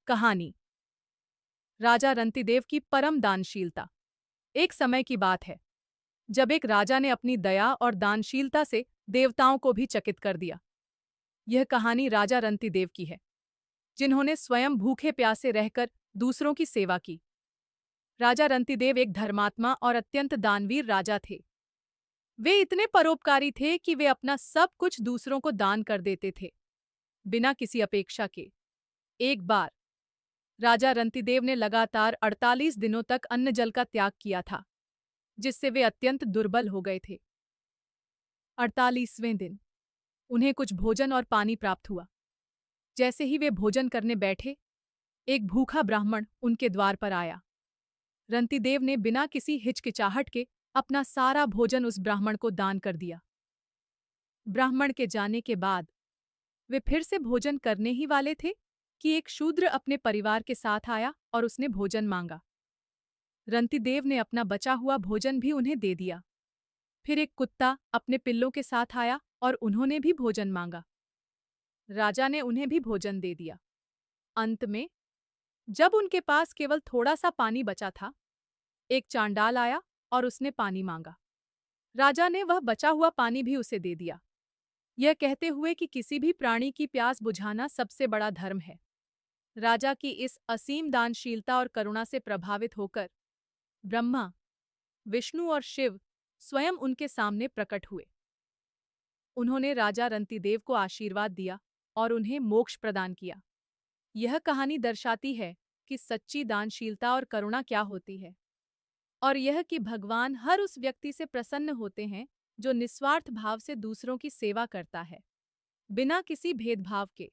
कहानी राजा रंतिदेव की परम दानशीलता। एक समय की बात है जब एक राजा ने अपनी दया और दानशीलता से देवताओं को भी चकित कर दिया। यह कहानी राजा रंतिदेव की है, जिन्होंने स्वयं भूखे प्यासे रहकर दूसरों की सेवा की। राजा रंतिदेव एक धर्मात्मा और अत्यंत दानवीर राजा थे। वे इतने परोपकारी थे कि वे अपना सब कुछ दूसरों को दान कर देते थे, बिना किसी अपेक्षा के। एक बार राजा रंतिदेव ने लगातार 48 दिनों तक अन्न जल का त्याग किया था, जिससे वे अत्यंत दुर्बल हो गए थे। 48वें दिन उन्हें कुछ भोजन और पानी प्राप्त हुआ। जैसे ही वे भोजन करने बैठे, एक भूखा ब्राह्मण उनके द्वार पर आया। रंतिदेव ने बिना किसी हिचकिचाहट के अपना सारा भोजन उस ब्राह्मण को दान कर दिया। ब्राह्मण के जाने के बाद वे फिर से भोजन करने ही वाले थे कि एक शूद्र अपने परिवार के साथ आया और उसने भोजन मांगा। रंतिदेव ने अपना बचा हुआ भोजन भी उन्हें दे दिया। फिर एक कुत्ता अपने पिल्लों के साथ आया और उन्होंने भी भोजन मांगा। राजा ने उन्हें भी भोजन दे दिया। अंत में जब उनके पास केवल थोड़ा सा पानी बचा था, एक चांडाल आया और उसने पानी मांगा। राजा ने वह बचा हुआ पानी भी उसे दे दिया, यह कहते हुए कि किसी भी प्राणी की प्यास बुझाना सबसे बड़ा धर्म है। राजा की इस असीम दानशीलता और करुणा से प्रभावित होकर ब्रह्मा, विष्णु और शिव स्वयं उनके सामने प्रकट हुए। उन्होंने राजा रंतिदेव को आशीर्वाद दिया और उन्हें मोक्ष प्रदान किया। यह कहानी दर्शाती है कि सच्ची दानशीलता और करुणा क्या होती है, और यह कि भगवान हर उस व्यक्ति से प्रसन्न होते हैं जो निस्वार्थ भाव से दूसरों की सेवा करता है, बिना किसी भेदभाव के।